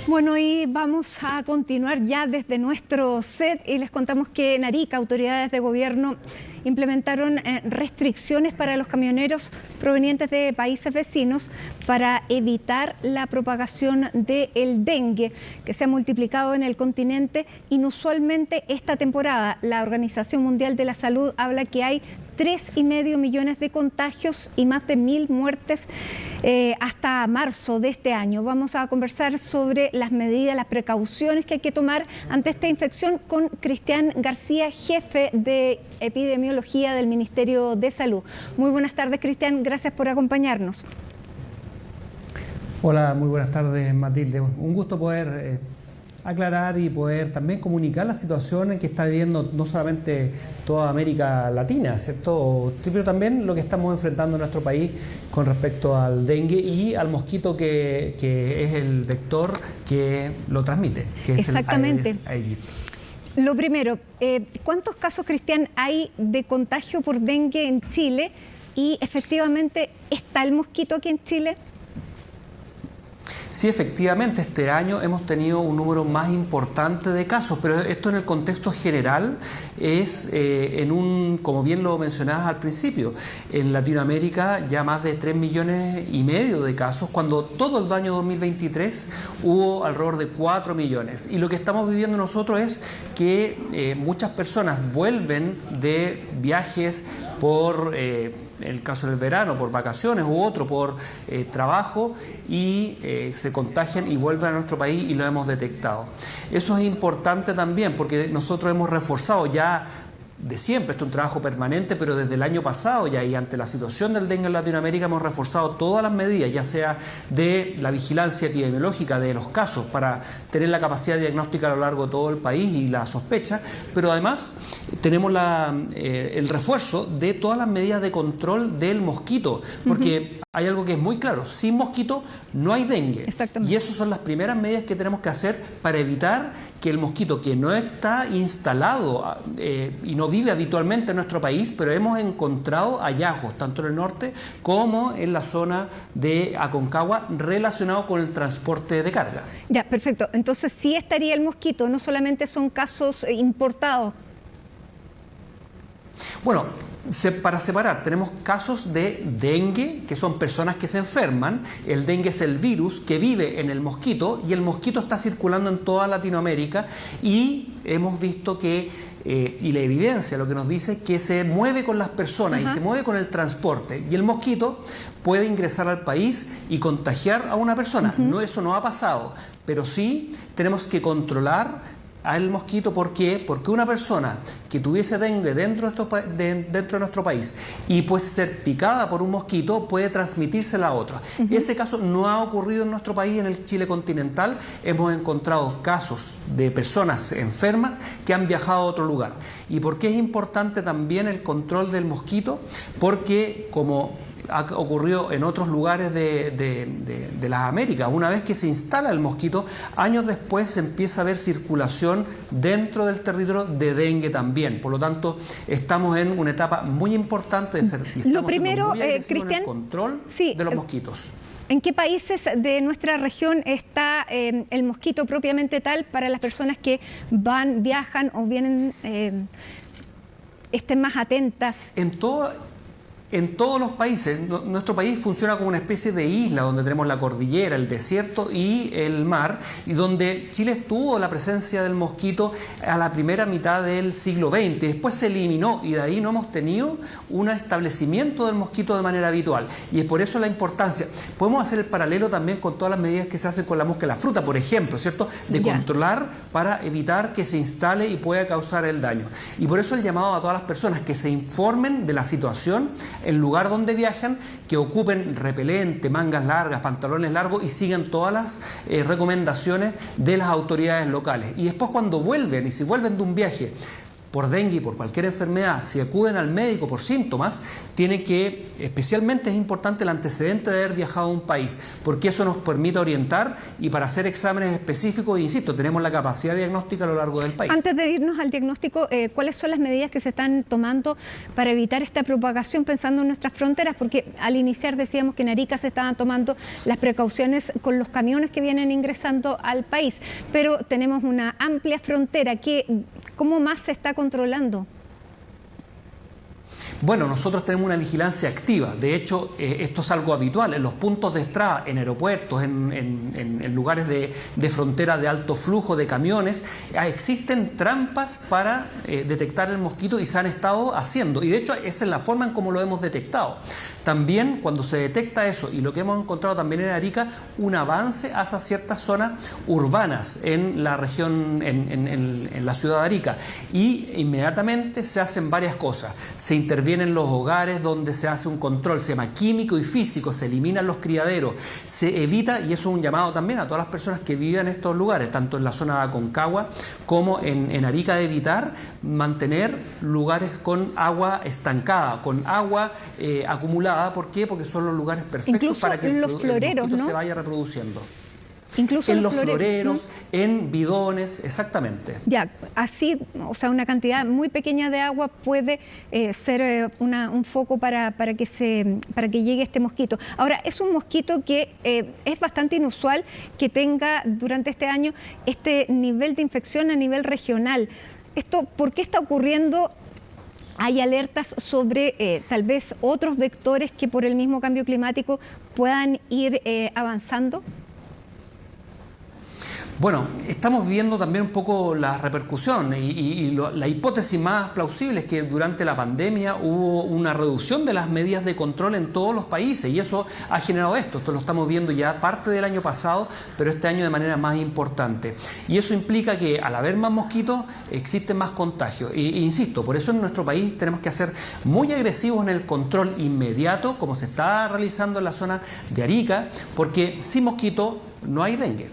Bueno, y vamos a continuar ya desde nuestro set y les contamos que en Arica, autoridades de gobierno implementaron restricciones para los camioneros provenientes de países vecinos para evitar la propagación del dengue, que se ha multiplicado en el continente inusualmente esta temporada. La Organización Mundial de la Salud habla que hay 3,5 millones de contagios y más de 1.000 muertes hasta marzo de este año. Vamos a conversar sobre las medidas, las precauciones que hay que tomar ante esta infección con Cristian García, jefe de epidemiología del Ministerio de Salud. Muy buenas tardes, Cristian, gracias por acompañarnos. Hola, muy buenas tardes, Matilde. Un gusto poder aclarar y poder también comunicar la situación en que está viviendo no solamente toda América Latina, ¿cierto?, pero también lo que estamos enfrentando en nuestro país con respecto al dengue y al mosquito que es el vector que lo transmite, que es Exactamente. el Aedes aegypti. Lo primero, ¿cuántos casos, Cristian, hay de contagio por dengue en Chile? Y efectivamente, ¿está el mosquito aquí en Chile? Sí, efectivamente, este año hemos tenido un número más importante de casos, pero esto en el contexto general es como bien lo mencionabas al principio, en Latinoamérica ya más de 3,5 millones de casos, cuando todo el año 2023 hubo alrededor de 4 millones. Y lo que estamos viviendo nosotros es que muchas personas vuelven de viajes por... en el caso del verano, por vacaciones u otro, por trabajo, y se contagian y vuelven a nuestro país y lo hemos detectado. Eso es importante también porque nosotros hemos reforzado ya de siempre, esto es un trabajo permanente, pero desde el año pasado ya, y ante la situación del dengue en Latinoamérica hemos reforzado todas las medidas, ya sea de la vigilancia epidemiológica de los casos para tener la capacidad diagnóstica a lo largo de todo el país y la sospecha, pero además tenemos el refuerzo de todas las medidas de control del mosquito, porque hay algo que es muy claro: sin mosquito no hay dengue. Exactamente. Y esas son las primeras medidas que tenemos que hacer para evitar que el mosquito, que no está instalado y no vive habitualmente en nuestro país, pero hemos encontrado hallazgos tanto en el norte como en la zona de Aconcagua relacionados con el transporte de carga. Ya, perfecto. Entonces sí estaría el mosquito, no solamente son casos importados. Bueno, para separar, tenemos casos de dengue, que son personas que se enferman. El dengue es el virus que vive en el mosquito y el mosquito está circulando en toda Latinoamérica, y hemos visto que, y la evidencia lo que nos dice, que se mueve con las personas y se mueve con el transporte, y el mosquito puede ingresar al país y contagiar a una persona. No, eso no ha pasado, pero sí tenemos que controlar al mosquito. ¿Por qué? Porque una persona que tuviese dengue dentro de nuestro país y puede ser picada por un mosquito puede transmitírsela a otra. Ese caso no ha ocurrido en nuestro país, en el Chile continental. Hemos encontrado casos de personas enfermas que han viajado a otro lugar. ¿Y por qué es importante también el control del mosquito? Porque, como ha ocurrido en otros lugares de las Américas, una vez que se instala el mosquito, años después se empieza a ver circulación dentro del territorio de dengue también. Por lo tanto, estamos en una etapa muy importante de ser, y lo primero, Cristian, en el control de los mosquitos. ¿En qué países de nuestra región está el mosquito propiamente tal para las personas que van, viajan o vienen, estén más atentas? En todos los países. Nuestro país funciona como una especie de isla donde tenemos la cordillera, el desierto y el mar, y donde Chile tuvo la presencia del mosquito a la primera mitad del siglo XX. Después se eliminó y de ahí no hemos tenido un establecimiento del mosquito de manera habitual. Y es por eso la importancia. Podemos hacer el paralelo también con todas las medidas que se hacen con la mosca y la fruta, por ejemplo, ¿cierto? De controlar para evitar que se instale y pueda causar el daño. Y por eso el llamado a todas las personas que se informen de la situación, el lugar donde viajan, que ocupen repelente, mangas largas, pantalones largos y sigan todas las recomendaciones de las autoridades locales. Y después, cuando vuelven, y si vuelven de un viaje por dengue y por cualquier enfermedad, si acuden al médico por síntomas, tiene que, especialmente es importante el antecedente de haber viajado a un país, porque eso nos permite orientar y para hacer exámenes específicos, insisto, tenemos la capacidad diagnóstica a lo largo del país. Antes de irnos al diagnóstico, ¿cuáles son las medidas que se están tomando para evitar esta propagación pensando en nuestras fronteras? Porque al iniciar decíamos que en Arica se estaban tomando las precauciones con los camiones que vienen ingresando al país, pero tenemos una amplia frontera. ¿Cómo más se está controlando? Bueno, nosotros tenemos una vigilancia activa. De hecho, esto es algo habitual. En los puntos de entrada, en aeropuertos, en lugares de frontera de alto flujo de camiones, existen trampas para detectar el mosquito y se han estado haciendo. Y de hecho, esa es la forma en cómo lo hemos detectado. También cuando se detecta eso, y lo que hemos encontrado también en Arica, un avance hacia ciertas zonas urbanas en la región, en la ciudad de Arica. Y inmediatamente se hacen varias cosas. Se intervienen los hogares donde se hace un control, se llama químico y físico, se eliminan los criaderos, se evita, y eso es un llamado también a todas las personas que viven en estos lugares, tanto en la zona de Aconcagua como en Arica, de evitar mantener lugares con agua estancada, con agua acumulada. ¿Por qué? Porque son los lugares perfectos incluso para que los floreros, el mosquito ¿no? se vaya reproduciendo. Incluso en los floreros, en bidones, exactamente. Ya, así, o sea, una cantidad muy pequeña de agua puede ser un foco para que llegue este mosquito. Ahora, es un mosquito que es bastante inusual que tenga durante este año este nivel de infección a nivel regional. ¿Esto por qué está ocurriendo? ¿Hay alertas sobre tal vez otros vectores que por el mismo cambio climático puedan ir avanzando? Bueno, estamos viendo también un poco la repercusión y la hipótesis más plausible es que durante la pandemia hubo una reducción de las medidas de control en todos los países y eso ha generado esto. Esto lo estamos viendo ya parte del año pasado, pero este año de manera más importante. Y eso implica que al haber más mosquitos existen más contagios. E insisto, por eso en nuestro país tenemos que ser muy agresivos en el control inmediato, como se está realizando en la zona de Arica, porque sin mosquito no hay dengue.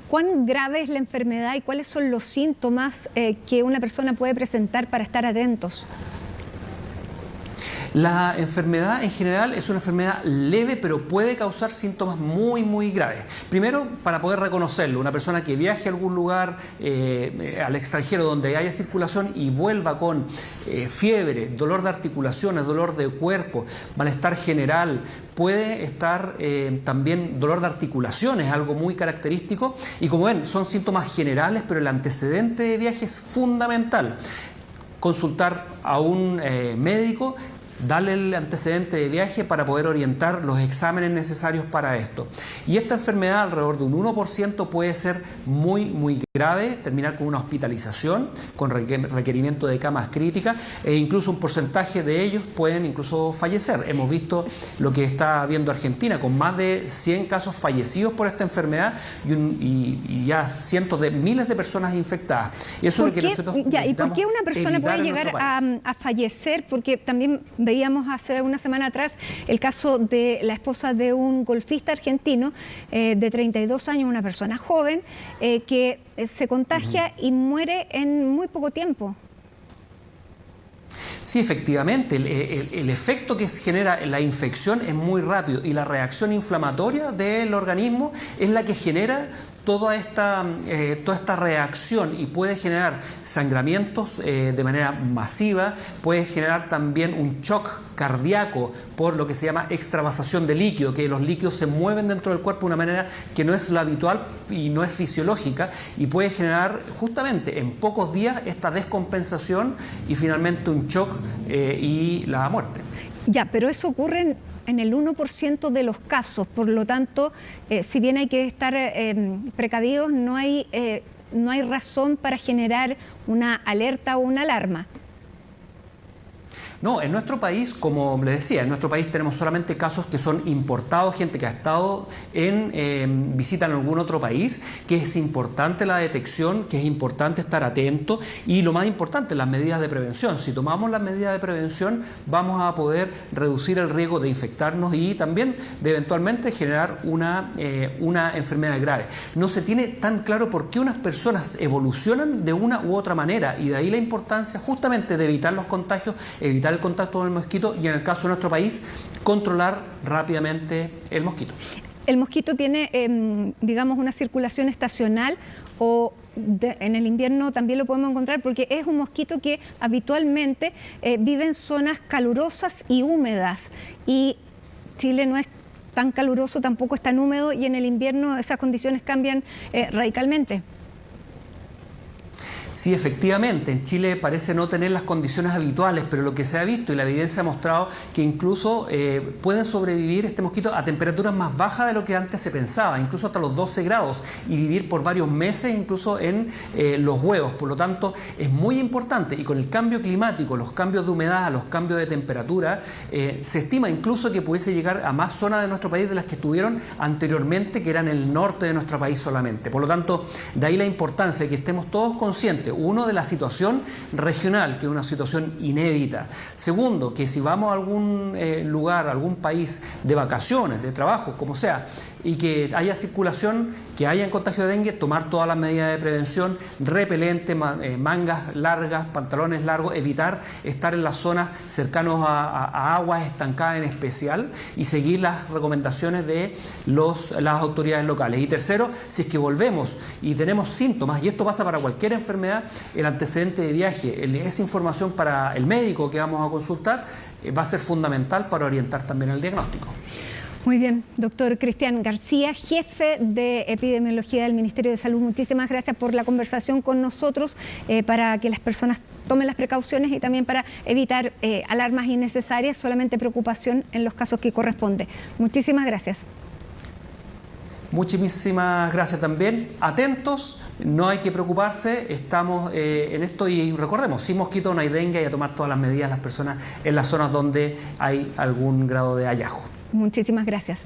¿Cuán grave es la enfermedad y cuáles son los síntomas que una persona puede presentar para estar atentos? La enfermedad en general es una enfermedad leve, pero puede causar síntomas muy, muy graves. Primero, para poder reconocerlo, una persona que viaje a algún lugar al extranjero donde haya circulación y vuelva con fiebre, dolor de articulaciones, dolor de cuerpo, malestar general, puede estar también dolor de articulaciones, algo muy característico. Y como ven, son síntomas generales, pero el antecedente de viaje es fundamental. Consultar a un médico, darle el antecedente de viaje para poder orientar los exámenes necesarios para esto. Y esta enfermedad, alrededor de un 1%, puede ser muy, muy grave, terminar con una hospitalización, con requerimiento de camas críticas, e incluso un porcentaje de ellos pueden incluso fallecer. Hemos visto lo que está viendo Argentina, con más de 100 casos fallecidos por esta enfermedad y ya cientos de miles de personas infectadas. Y eso es lo que nosotros necesitamos. ¿Y por qué una persona puede llegar a fallecer? Porque también veíamos hace una semana atrás el caso de la esposa de un golfista argentino de 32 años, una persona joven, que se contagia y muere en muy poco tiempo. Sí, efectivamente, el efecto que genera la infección es muy rápido y la reacción inflamatoria del organismo es la que genera toda esta reacción y puede generar sangramientos de manera masiva, puede generar también un shock cardíaco por lo que se llama extravasación de líquido, que los líquidos se mueven dentro del cuerpo de una manera que no es la habitual y no es fisiológica y puede generar justamente en pocos días esta descompensación y finalmente un shock y la muerte. Ya, pero eso ocurre en el 1% de los casos, por lo tanto, si bien hay que estar precavidos, no hay razón para generar una alerta o una alarma. No, en nuestro país, como les decía, en nuestro país tenemos solamente casos que son importados, gente que ha estado en visita en algún otro país, que es importante la detección, que es importante estar atento y lo más importante, las medidas de prevención. Si tomamos las medidas de prevención, vamos a poder reducir el riesgo de infectarnos y también de eventualmente generar una enfermedad grave. No se tiene tan claro por qué unas personas evolucionan de una u otra manera y de ahí la importancia justamente de evitar los contagios, evitar el contacto con el mosquito y en el caso de nuestro país, controlar rápidamente el mosquito. ¿El mosquito tiene, digamos, una circulación estacional o en el invierno también lo podemos encontrar? Porque es un mosquito que habitualmente vive en zonas calurosas y húmedas y Chile no es tan caluroso, tampoco es tan húmedo y en el invierno esas condiciones cambian radicalmente. Sí, efectivamente, en Chile parece no tener las condiciones habituales, pero lo que se ha visto y la evidencia ha mostrado que incluso pueden sobrevivir este mosquito a temperaturas más bajas de lo que antes se pensaba, incluso hasta los 12 grados y vivir por varios meses incluso en los huevos. Por lo tanto, es muy importante y con el cambio climático, los cambios de humedad, los cambios de temperatura, se estima incluso que pudiese llegar a más zonas de nuestro país de las que estuvieron anteriormente, que eran el norte de nuestro país solamente. Por lo tanto, de ahí la importancia de que estemos todos conscientes. Uno, de la situación regional, que es una situación inédita. Segundo, que si vamos a algún lugar, a algún país de vacaciones, de trabajo, como sea, y que haya circulación, que haya contagio de dengue, tomar todas las medidas de prevención, repelente, mangas largas, pantalones largos, evitar estar en las zonas cercanas a aguas estancadas en especial y seguir las recomendaciones de las autoridades locales. Y tercero, si es que volvemos y tenemos síntomas, y esto pasa para cualquier enfermedad, el antecedente de viaje, esa información para el médico que vamos a consultar, va a ser fundamental para orientar también el diagnóstico. Muy bien, doctor Cristian García, jefe de epidemiología del Ministerio de Salud. Muchísimas gracias por la conversación con nosotros para que las personas tomen las precauciones y también para evitar alarmas innecesarias, solamente preocupación en los casos que corresponde. Muchísimas gracias. Muchísimas gracias también. Atentos, no hay que preocuparse, estamos en esto y recordemos, sin mosquito no hay dengue y a tomar todas las medidas las personas en las zonas donde hay algún grado de hallazgo. Muchísimas gracias.